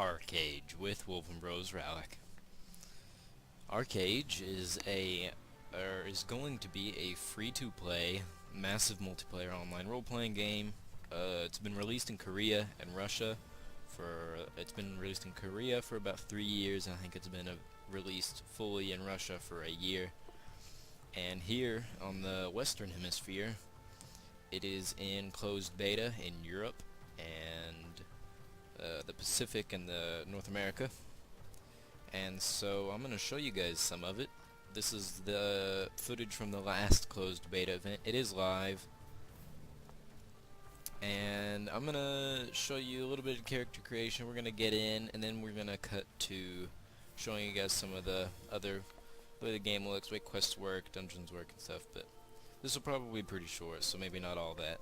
Archeage with Wolven Bros Relic. Archeage is going to be a free-to-play, massive multiplayer online role-playing game. It's been released in Korea and Russia for about 3 years, and I think it's been released fully in Russia for a year. And here on the Western Hemisphere, it is in closed beta in Europe and the Pacific and the North America. And so I'm going to show you guys some of it. This is the footage from the last closed beta event. It is live. And I'm going to show you a little bit of character creation. We're going to get in, and then we're going to cut to showing you guys some of the other way the game looks, way quests work, dungeons work, and stuff. But this will probably be pretty short, so maybe not all that.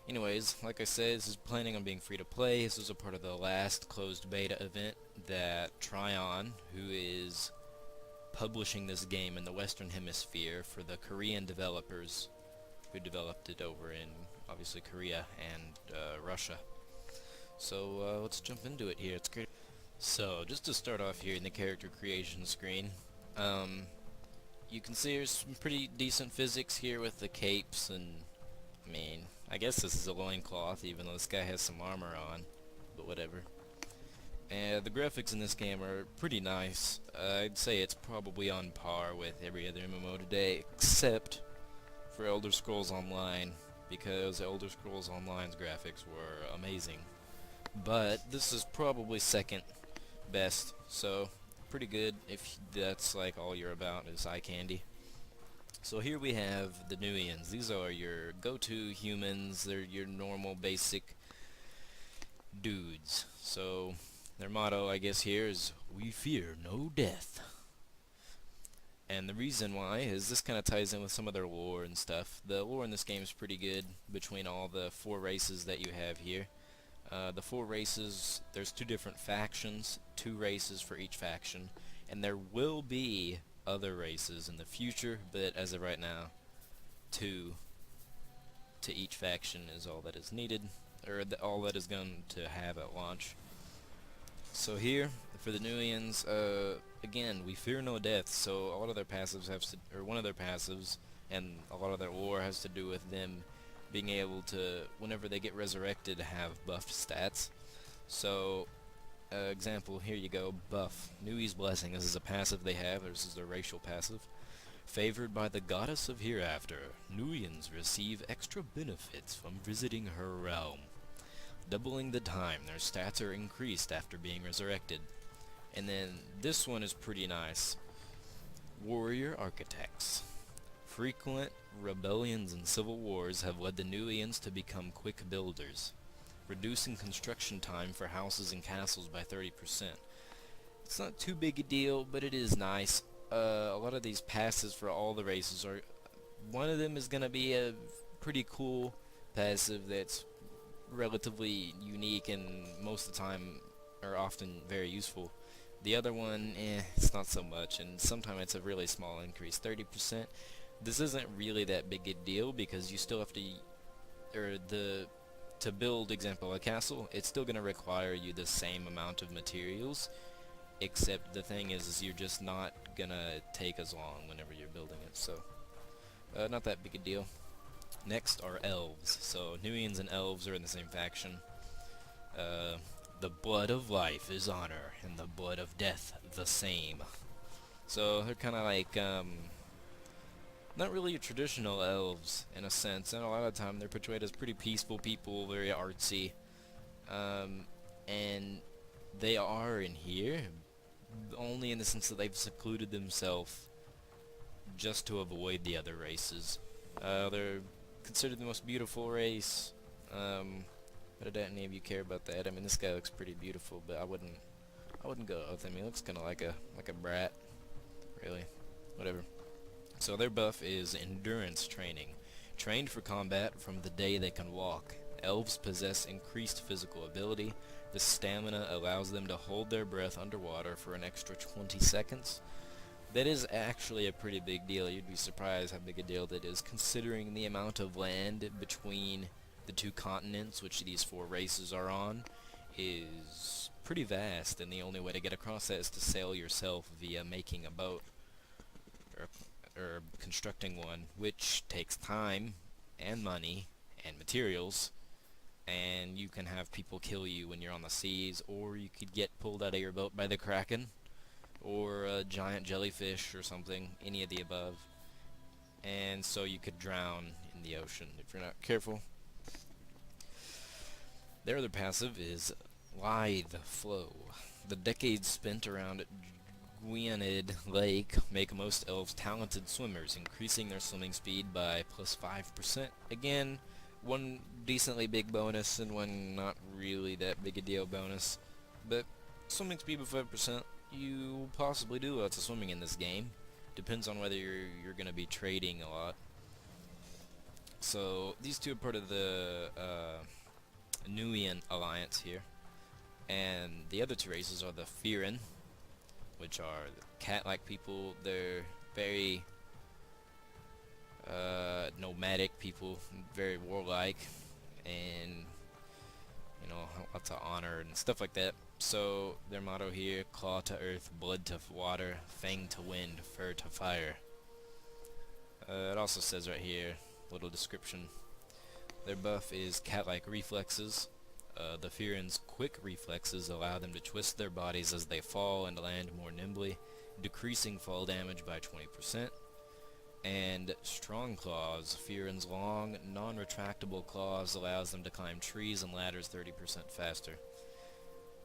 Anyways, like I said, this is planning on being free to play. This was a part of the last closed beta event that Trion, who is publishing this game in the Western Hemisphere for the Korean developers who developed it over in, obviously, Korea and Russia. So let's jump into it here. It's great. So, just to start off here in the character creation screen, you can see there's some pretty decent physics here with the capes, and I mean, I guess this is a loincloth, even though this guy has some armor on, but whatever. And the graphics in this game are pretty nice. I'd say it's probably on par with every other MMO today, except for Elder Scrolls Online, because Elder Scrolls Online's graphics were amazing. But this is probably second best, so pretty good if that's like all you're about is eye candy. So here we have the Nuians. These are your go-to humans. They're your normal basic dudes. So their motto, I guess, here is, "We fear no death." And the reason why is this kind of ties in with some of their lore and stuff. The lore in this game is pretty good between all the 4 races that you have here. The 4 races, there's 2 different factions, 2 races for each faction, and there will be other races in the future, but as of right now, 2 to each faction is all that is needed, or all that is going to have at launch. So here, for the Nuians, again, we fear no death, so a lot of their passives one of their passives, and a lot of their lore has to do with them being able to, whenever they get resurrected, have buffed stats. So, example, here you go, buff. Nui's Blessing, this is a passive they have, this is their racial passive. Favored by the goddess of hereafter, Nuians receive extra benefits from visiting her realm. Doubling the time their stats are increased after being resurrected. And then this one is pretty nice. Warrior Architects. Frequent rebellions and civil wars have led the Nuians to become quick builders, reducing construction time for houses and castles by 30%. It's not too big a deal, but it is nice. A lot of these passes for all the races are... One of them is going to be a pretty cool passive that's relatively unique and most of the time are often very useful. The other one, it's not so much, and sometimes it's a really small increase, 30%. This isn't really that big a deal because you still have to, to build, example, a castle, it's still going to require you the same amount of materials, except the thing is you're just not going to take as long whenever you're building it, so not that big a deal. Next are elves. So Nuians and elves are in the same faction. The blood of life is honor, and the blood of death the same. So they're kind of like, not really traditional elves, in a sense, and a lot of the time they're portrayed as pretty peaceful people, very artsy, and they are in here, only in the sense that they've secluded themselves just to avoid the other races. They're considered the most beautiful race, but I doubt any of you care about that. I mean, this guy looks pretty beautiful, but I wouldn't go out with him. He looks kind of like a brat, really. Whatever. So their buff is endurance training. Trained for combat from the day they can walk. Elves possess increased physical ability. The stamina allows them to hold their breath underwater for an extra 20 seconds. That is actually a pretty big deal. You'd be surprised how big a deal that is, considering the amount of land between the 2 continents, which these 4 races are on, is pretty vast, and the only way to get across that is to sail yourself via making a boat or, or constructing one, which takes time and money and materials, and you can have people kill you when you're on the seas, or you could get pulled out of your boat by the Kraken or a giant jellyfish or something, any of the above, and so you could drown in the ocean if you're not careful. Their other passive is Lithe Flow. The decades spent around Gwynedd Lake make most elves talented swimmers, increasing their swimming speed by plus 5%. Again, one decently big bonus and one not really that big a deal bonus, but swimming speed by 5%, you will possibly do lots of swimming in this game. Depends on whether you're going to be trading a lot. So these two are part of the Nuian alliance here, and the other two races are the Firin, which are cat-like people. They're very nomadic people, very warlike, and you know, lots of honor and stuff like that. So their motto here: claw to earth, blood to water, fang to wind, fur to fire. It also says right here, little description, their buff is cat-like reflexes. The Firin's quick reflexes allow them to twist their bodies as they fall and land more nimbly, decreasing fall damage by 20%. And strong claws, Firin's long, non-retractable claws allows them to climb trees and ladders 30% faster.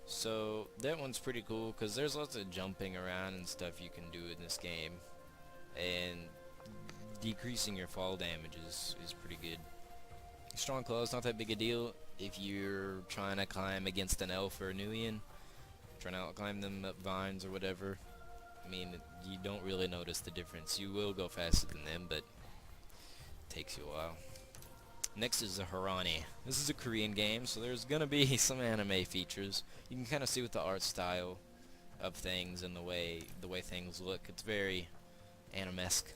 So that one's pretty cool because there's lots of jumping around and stuff you can do in this game, and decreasing your fall damage is pretty good. Strong claws, not that big a deal if you're trying to climb against an elf or a Nuian, trying to outclimb them up vines or whatever. I mean, you don't really notice the difference. You will go faster than them, but it takes you a while. Next is the Harani. This is a Korean game, so there's gonna be some anime features. You can kind of see with the art style of things and the way things look. It's very anime-esque.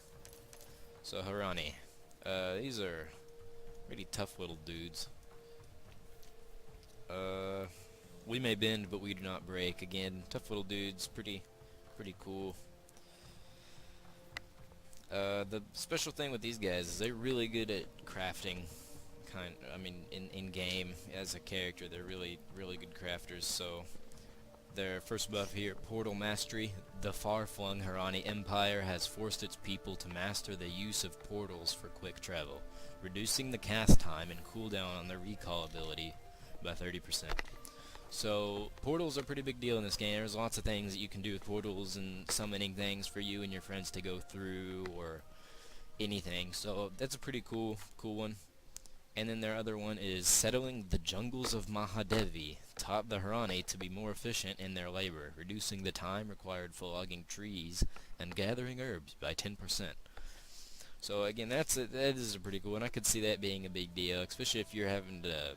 So Harani, these are pretty tough little dudes. We may bend, but we do not break. Again, tough little dudes, pretty cool. The special thing with these guys is they're really good at crafting. In game as a character, they're really good crafters. So their first buff here, Portal Mastery. The far-flung Harani Empire has forced its people to master the use of portals for quick travel, reducing the cast time and cooldown on their recall ability by 30%. So portals are a pretty big deal in this game. There's lots of things that you can do with portals and summoning things for you and your friends to go through or anything. So that's a pretty cool one. And then their other one is Settling the Jungles of Mahadevi taught the Harani to be more efficient in their labor, reducing the time required for logging trees and gathering herbs by 10%. So again, that is a pretty cool one. I could see that being a big deal, especially if you're having to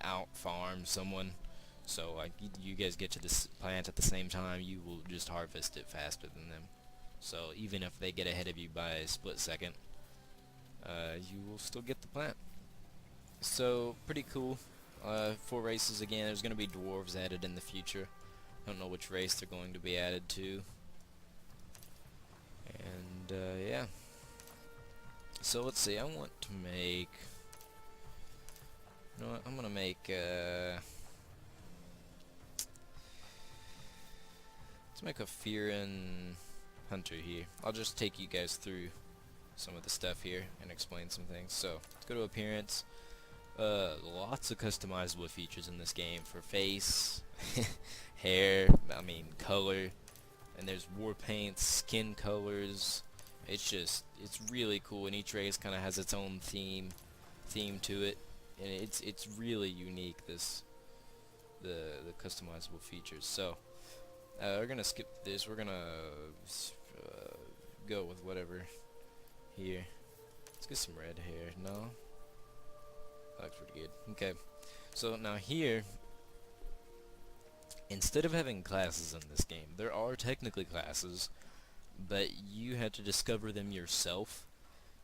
out-farm someone. So like you guys get to this plant at the same time, you will just harvest it faster than them. So even if they get ahead of you by a split second, you will still get the plant. So pretty cool. 4 races again. There's going to be dwarves added in the future. I don't know which race they're going to be added to. And yeah. So let's see. I want to make. You know what? I'm gonna make. Let's make a Firin Hunter here. I'll just take you guys through some of the stuff here and explain some things. So let's go to appearance. Lots of customizable features in this game for face, hair, color, and there's war paints, skin colors. It's really cool, and each race kind of has its own theme to it, and it's really unique, the customizable features. So we're gonna skip this. We're gonna go with whatever here. Let's get some red hair. No. That looks pretty good. Okay, so now here, instead of having classes in this game, there are technically classes, but you have to discover them yourself.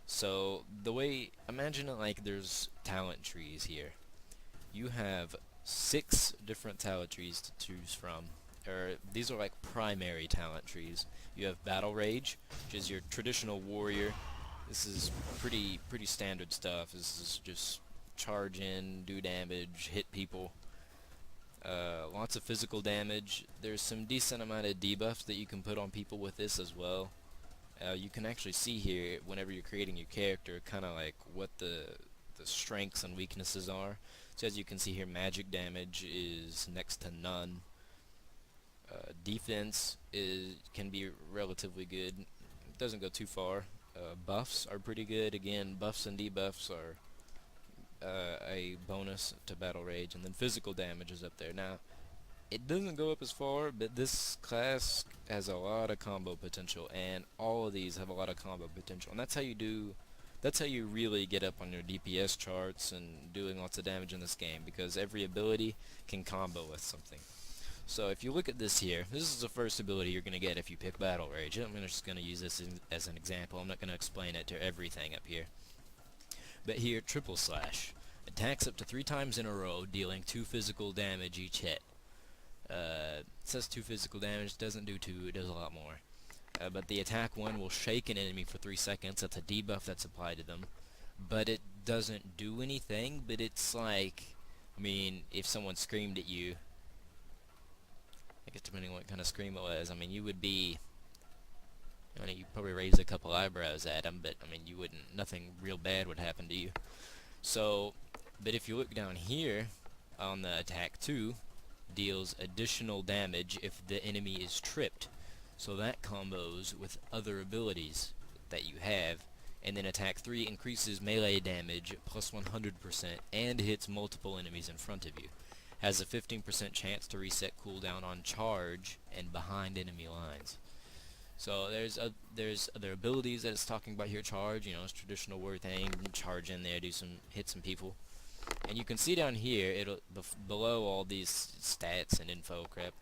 So the way, imagine it like there's talent trees here. You have 6 different talent trees to choose from. These are like primary talent trees. You have Battle Rage, which is your traditional warrior. This is pretty standard stuff. This is just charge in, do damage, hit people. Lots of physical damage. There's some decent amount of debuffs that you can put on people with this as well. You can actually see here, whenever you're creating your character, kind of like what the strengths and weaknesses are. So as you can see here, magic damage is next to none. Defense can be relatively good. It doesn't go too far. Buffs are pretty good. Again, buffs and debuffs are a bonus to Battle Rage, and then physical damage is up there. Now, it doesn't go up as far, but this class has a lot of combo potential, and all of these have a lot of combo potential, and that's how you really get up on your DPS charts and doing lots of damage in this game, because every ability can combo with something. So if you look at this here, this is the first ability you're going to get if you pick Battle Rage. I'm just going to use this as an example. I'm not going to explain it to everything up here. But here, Triple Slash. Attacks up to 3 times in a row, dealing 2 physical damage each hit. It says 2 physical damage, doesn't do 2, it does a lot more. But the attack 1 will shake an enemy for 3 seconds. That's a debuff that's applied to them. But it doesn't do anything, but it's like, I mean, if someone screamed at you, I guess depending on what kind of scream it was, I mean, you would be, I mean, you'd probably raise a couple eyebrows at them, but, I mean, you wouldn't, nothing real bad would happen to you. So, but if you look down here, on the attack 2, deals additional damage if the enemy is tripped. So that combos with other abilities that you have. And then attack 3 increases melee damage plus 100% and hits multiple enemies in front of you. Has a 15% chance to reset cooldown on charge and behind enemy lines. So there's other abilities that it's talking about here. Charge, you know, it's traditional word thing. Charge in there, hit some people. And you can see down here, it'll below all these stats and info crap,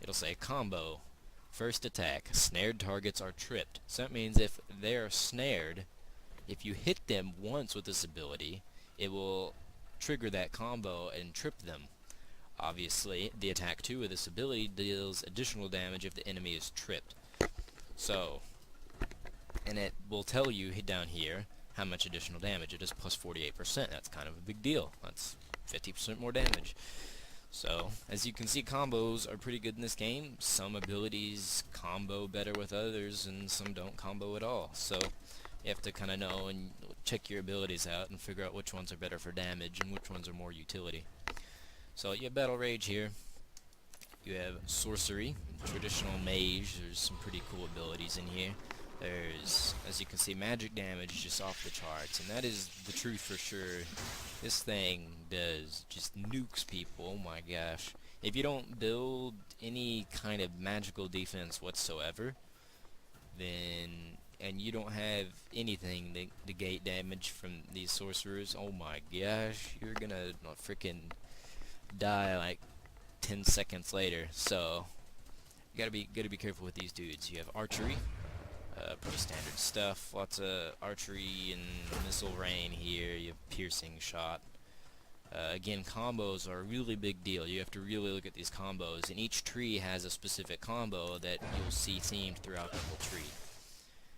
it'll say combo. First attack, snared targets are tripped. So that means if they're snared, if you hit them once with this ability, it will trigger that combo and trip them. Obviously, the attack 2 of this ability deals additional damage if the enemy is tripped. So, and it will tell you down here how much additional damage it is, plus 48%. That's kind of a big deal. That's 50% more damage. So, as you can see, combos are pretty good in this game. Some abilities combo better with others, and some don't combo at all. So, you have to kind of know and check your abilities out and figure out which ones are better for damage and which ones are more utility. So, you have Battle Rage here. You have Sorcery, traditional mage. There's some pretty cool abilities in here. There's, as you can see, magic damage just off the charts, and that is the truth for sure. This thing does just nukes people, oh my gosh. If you don't build any kind of magical defense whatsoever, then, and you don't have anything to negate damage from these sorcerers, oh my gosh, you're gonna freaking die like 10 seconds later. So you gotta be careful with these dudes. You have archery, pretty standard stuff. Lots of archery and missile rain here. You have piercing shot. Again, combos are a really big deal. You have to really look at these combos, and each tree has a specific combo that you'll see themed throughout the whole tree.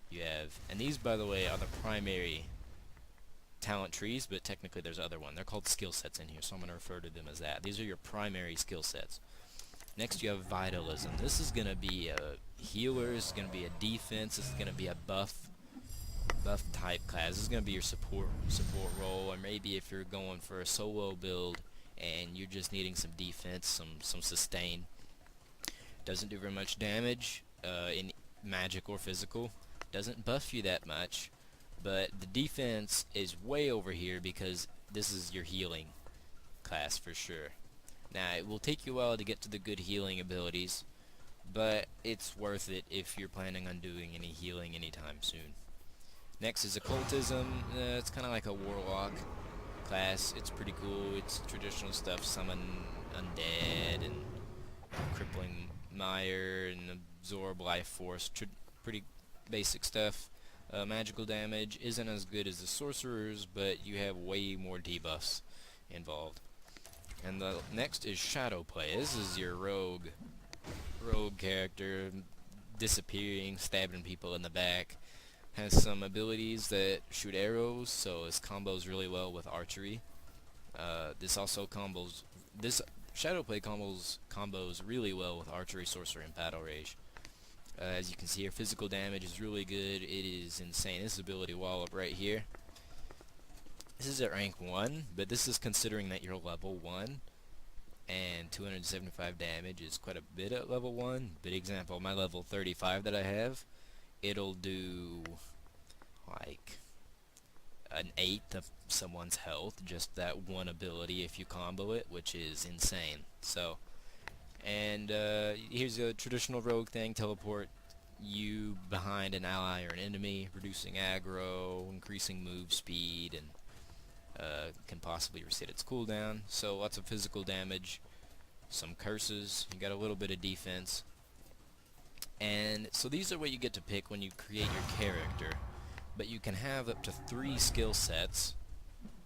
You have, and these, by the way, are the primary talent trees, but technically there's other one. They're called skill sets in here, so I'm going to refer to them as that. These are your primary skill sets. Next you have Vitalism. This is going to be a healer, this is going to be a defense, this is going to be a buff type class. This is going to be your support role, or maybe if you're going for a solo build and you're just needing some defense, some sustain. Doesn't do very much damage in magic or physical. Doesn't buff you that much, but the defense is way over here because this is your healing class for sure. Now, it will take you a while to get to the good healing abilities, but it's worth it if you're planning on doing any healing anytime soon. Next is Occultism. It's kind of like a warlock class. It's pretty cool. It's traditional stuff, summon undead and crippling mire and absorb life force. Pretty basic stuff. Magical damage isn't as good as the sorcerers, but you have way more debuffs involved. And the next is shadow play. This is your rogue character, disappearing, stabbing people in the back. Has some abilities that shoot arrows, so it combos really well with archery. This shadow play combos really well with archery, sorcery, and battle rage. As you can see here, physical damage is really good. It is insane. This ability wall up right here. This is at rank 1, but this is considering that you're level 1, and 275 damage is quite a bit at level 1. But example, my level 35 that I have, it'll do like an eighth of someone's health, just that one ability if you combo it, which is insane. So, and here's a traditional rogue thing: teleport you behind an ally or an enemy, reducing aggro, increasing move speed, and can possibly reset its cooldown. So lots of physical damage, some curses, you got a little bit of defense. And so these are what you get to pick when you create your character. But you can have up to 3 skill sets,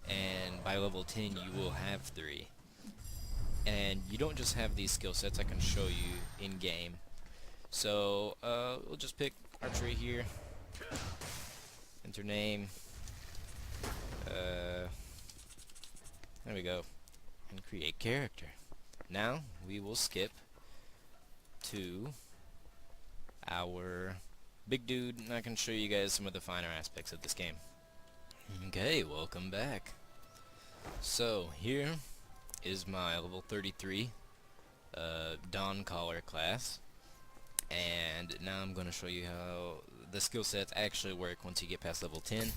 and by level 10 you will have 3. And you don't just have these skill sets, I can show you in game. So we'll just pick archery here, enter name, there we go, and create character. Now we will skip to our big dude, and I can show you guys some of the finer aspects of this game. Okay, welcome back. So here is my level 33 Dawn Caller class, and now I'm going to show you how the skill sets actually work once you get past level 10.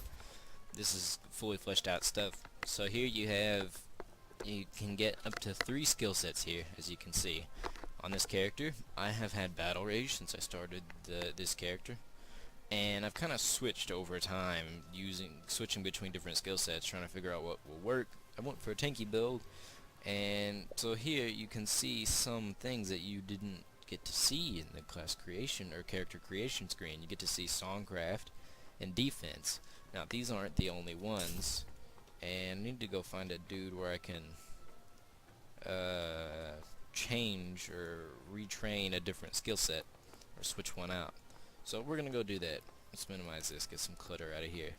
This is fully fleshed out stuff. So here you can get up to 3 skill sets here, as you can see. On this character, I have had battle rage since I started this character, and I've kind of switched over time, switching between different skill sets, trying to figure out what will work. I went for a tanky build, and so here you can see some things that you didn't get to see in the class creation or character creation screen. You get to see songcraft and defense. Now these aren't the only ones, and I need to go find a dude where I can change or retrain a different skill set or switch one out. So we're gonna go do that. Let's minimize this, get some clutter out of here.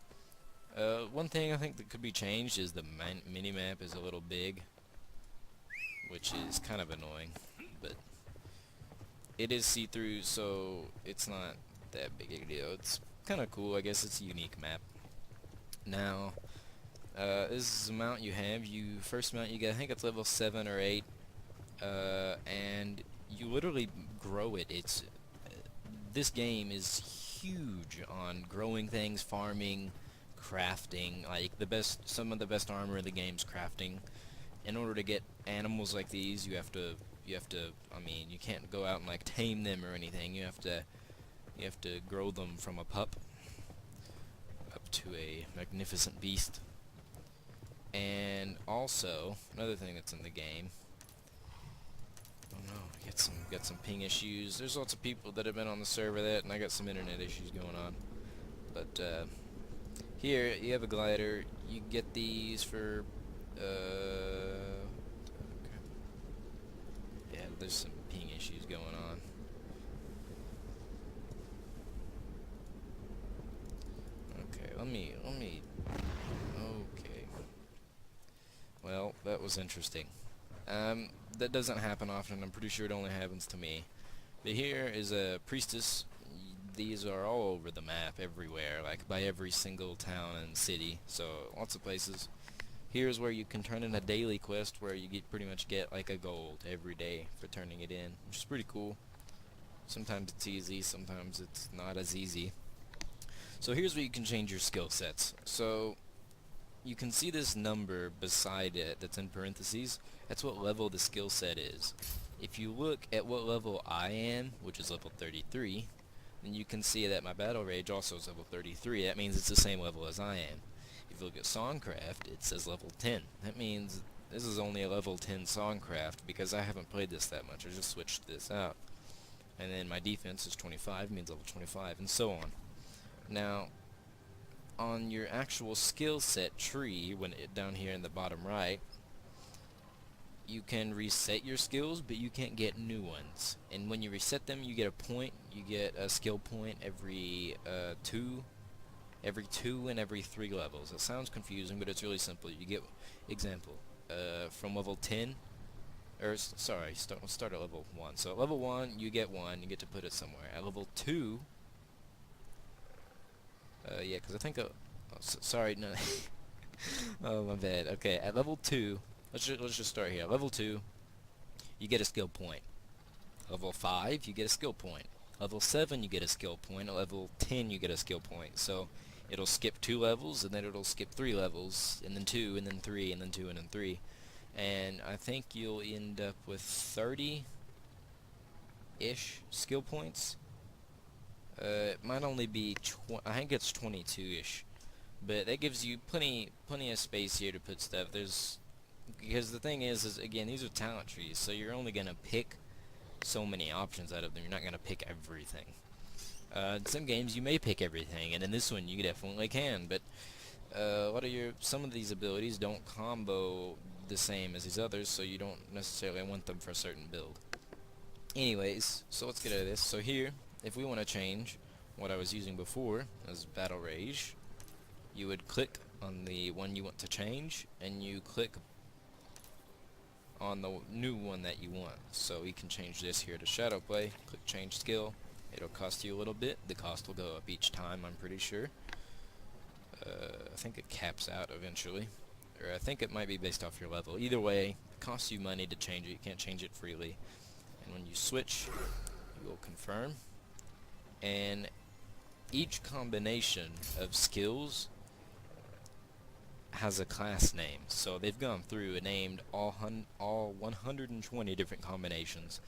One thing I think that could be changed is the minimap is a little big, which is kind of annoying, but it is see-through, so it's not that big a deal. It's kind of cool. I guess it's a unique map. Now, this is the mount you have. First mount you get, I think it's level 7 or 8. And you literally grow it. This game is huge on growing things, farming, crafting. Like some of the best armor in the game's crafting. In order to get animals like these, you have to. I mean, you can't go out and like tame them or anything. You have to grow them from a pup up to a magnificent beast. And also another thing that's in the game. Oh no, got some ping issues. There's lots of people that have been on the server and I got some internet issues going on. But here you have a glider. You get these for yeah, there's some ping issues going on. Okay, let me okay. Well, that was interesting. That doesn't happen often. I'm pretty sure it only happens to me. But here is a priestess. These are all over the map, everywhere, like by every single town and city. So lots of places. Here's where you can turn in a daily quest where you pretty much get like a gold every day for turning it in, which is pretty cool. Sometimes it's easy, sometimes it's not as easy. So here's where you can change your skill sets. So you can see this number beside it that's in parentheses. That's what level the skill set is. If you look at what level I am, which is level 33, then you can see that my battle rage also is level 33. That means it's the same level as I am. If you look at Songcraft, it says level 10. That means this is only a level 10 Songcraft because I haven't played this that much. I just switched this out. And then my defense is 25, means level 25, and so on. Now, on your actual skill set tree, down here in the bottom right, you can reset your skills, but you can't get new ones. And when you reset them, you get a point. You get a skill point every two and every 3 levels. It sounds confusing, but it's really simple. You get, example, from level 10, or sorry, start at level 1. So at level 1, you get 1, you get to put it somewhere. At level 2, yeah, because I think, sorry, no, oh my bad. Okay, at level 2, let's just start here. At level 2, you get a skill point. Level 5, you get a skill point. Level 7, you get a skill point. At level 10, you get a skill point. So it'll skip 2 levels, and then it'll skip 3 levels, and then 2, and then 3, and then 2, and then 3. And I think you'll end up with 30-ish skill points. It might only be, I think it's 22-ish. But that gives you plenty of space here to put stuff. Because the thing is again, these are talent trees, so you're only going to pick so many options out of them. You're not going to pick everything. In some games you may pick everything, and in this one you definitely can, but some of these abilities don't combo the same as these others, so you don't necessarily want them for a certain build. Anyways, so let's get out of this. So here, if we want to change what I was using before as Battle Rage, you would click on the one you want to change, and you click on the new one that you want. So we can change this here to Shadow Play. Click change skill. It'll cost you a little bit. The cost will go up each time, I'm pretty sure. I think it caps out eventually. Or I think it might be based off your level. Either way, it costs you money to change it. You can't change it freely. And when you switch, you will confirm. And each combination of skills has a class name. So they've gone through and named all 120 different combinations.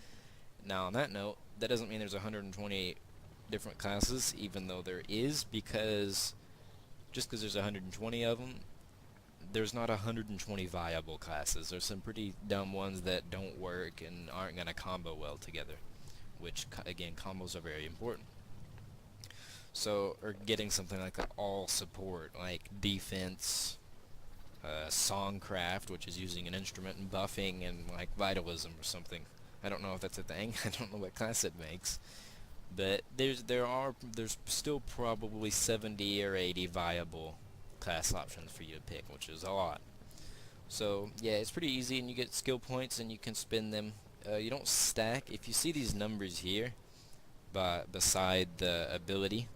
Now on that note, that doesn't mean there's 120 different classes, even though there is, because just because there's 120 of them, there's not 120 viable classes. There's some pretty dumb ones that don't work and aren't going to combo well together, which, again, combos are very important. So, or getting something like an all support, like defense, songcraft, which is using an instrument, and buffing, and like vitalism or something. I don't know if that's a thing. I don't know what class it makes. But there's still probably 70 or 80 viable class options for you to pick, which is a lot. So yeah, it's pretty easy, and you get skill points, and you can spend them. You don't stack. If you see these numbers here, beside the ability,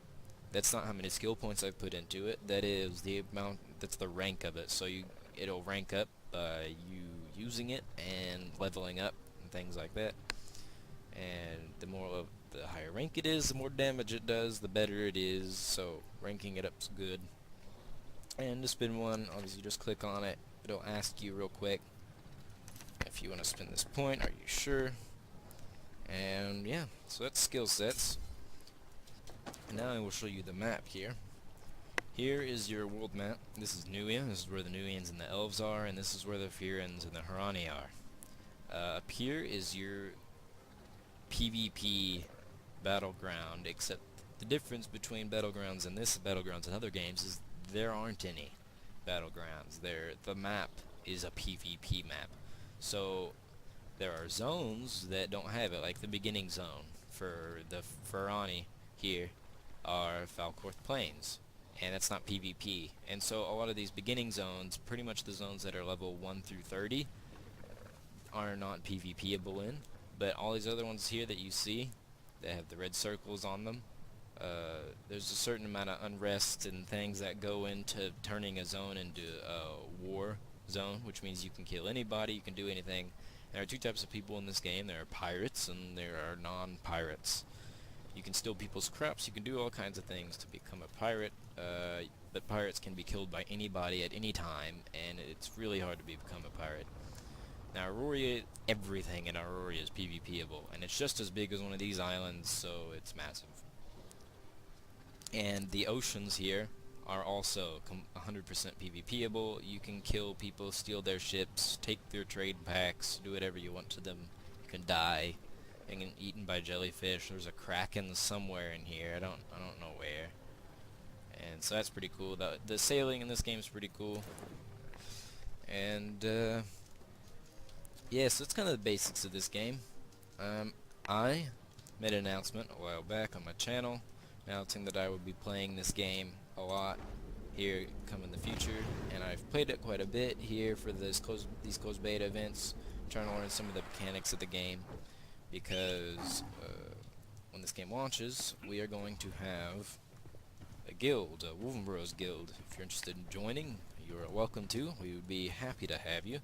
that's not how many skill points I've put into it. That is the amount. That's the rank of it. So it'll rank up by you using it and leveling up and things like that. And the higher rank it is, the more damage it does, the better it is. So ranking it up's good. And to spin one, obviously just click on it. It'll ask you real quick if you want to spin this point. Are you sure? And yeah, so that's skill sets. And now I will show you the map here. Here is your world map. This is Nuia. This is where the Nuians and the Elves are, and this is where the Fiorans and the Harani are. Up here is your PvP battleground, except the difference between battlegrounds and this battlegrounds and other games is there aren't any battlegrounds. The map is a PvP map. So there are zones that don't have it, like the beginning zone for the Harani here are Falcorth Plains, and that's not PvP. And so a lot of these beginning zones, pretty much the zones that are level 1 through 30, are not PvPable in. But all these other ones here that you see, that have the red circles on them, there's a certain amount of unrest and things that go into turning a zone into a war zone, which means you can kill anybody, you can do anything. There are two types of people in this game. There are pirates and there are non-pirates. You can steal people's crops, you can do all kinds of things to become a pirate, but pirates can be killed by anybody at any time, and it's really hard to become a pirate. Now Aurora, everything in Aurora is PvPable, and it's just as big as one of these islands, so it's massive. And the oceans here are also 100% PvPable. You can kill people, steal their ships, take their trade packs, do whatever you want to them. You can die and get eaten by jellyfish. There's a kraken somewhere in here. I don't know where. And so that's pretty cool. The sailing in this game is pretty cool. And yeah, so it's kind of the basics of this game. I made an announcement a while back on my channel announcing that I would be playing this game a lot here come in the future, and I've played it quite a bit here for these closed beta events, trying to learn some of the mechanics of the game, because when this game launches, we are going to have a guild, a wooohoo guild. If you're interested in joining, you are welcome to. We would be happy to have you.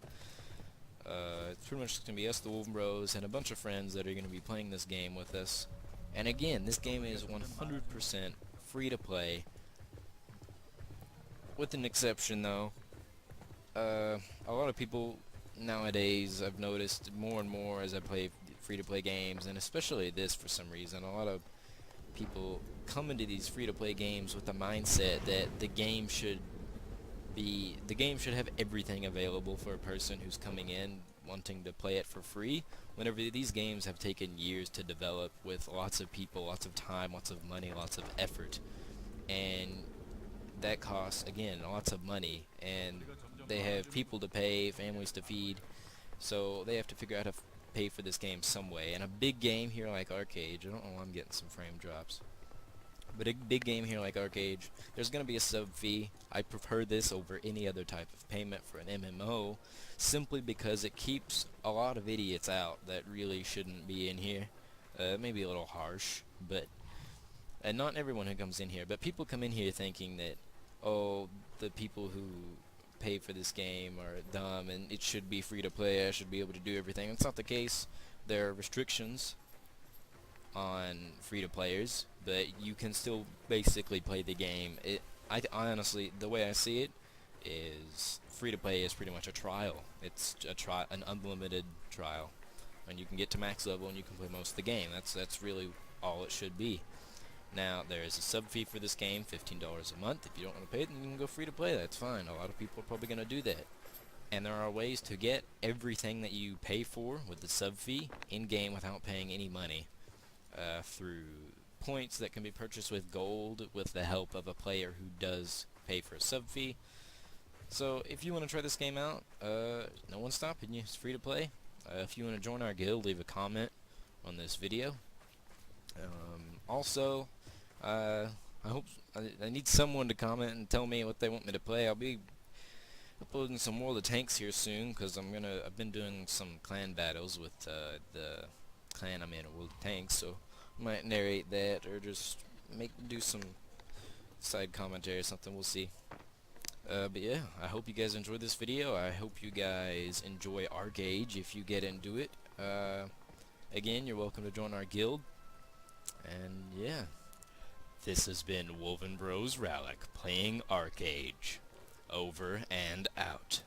It's pretty much going to be us, the wooohoo, and a bunch of friends that are going to be playing this game with us. And again, this game is 100% free to play, with an exception though. A lot of people nowadays, I've noticed more and more as I play free-to-play games, and especially this for some reason, a lot of people come into these free-to-play games with the mindset that the game should have everything available for a person who's coming in wanting to play it for free, whenever these games have taken years to develop with lots of people, lots of time, lots of money, lots of effort, and that costs, again, lots of money, and they have people to pay, families to feed, so they have to figure out how to pay for this game some way. And a big game here like Archeage, I don't know why I'm getting some frame drops, but a big game here like Archeage, there's going to be a sub fee. I prefer this over any other type of payment for an MMO, simply because it keeps a lot of idiots out that really shouldn't be in here. Maybe a little harsh, but and not everyone who comes in here, but people come in here thinking that, oh, the people who pay for this game are dumb and it should be free to play, I should be able to do everything. That's not the case. There are restrictions on free to players, but you can still basically play the game. I honestly, the way I see it is free to play is pretty much a trial. It's an unlimited trial, and you can get to max level and you can play most of the game. That's really all it should be. Now, there is a sub fee for this game, $15 a month. If you don't want to pay it, then you can go free to play. That's fine. A lot of people are probably going to do that. And there are ways to get everything that you pay for with the sub fee in-game without paying any money, through points that can be purchased with gold with the help of a player who does pay for a sub fee. So, if you want to try this game out, no one's stopping you. It's free to play. If you want to join our guild, leave a comment on this video. Also, I need someone to comment and tell me what they want me to play. I'll be uploading some World of Tanks here soon, because I've been doing some clan battles with the clan I'm in, World of Tanks, so I might narrate that or just do some side commentary or something. We'll see. But yeah, I hope you guys enjoyed this video. I hope you guys enjoy Archeage if you get into it. Again, you're welcome to join our guild. And yeah, this has been wooohoo Rallic playing Archeage. Over and out.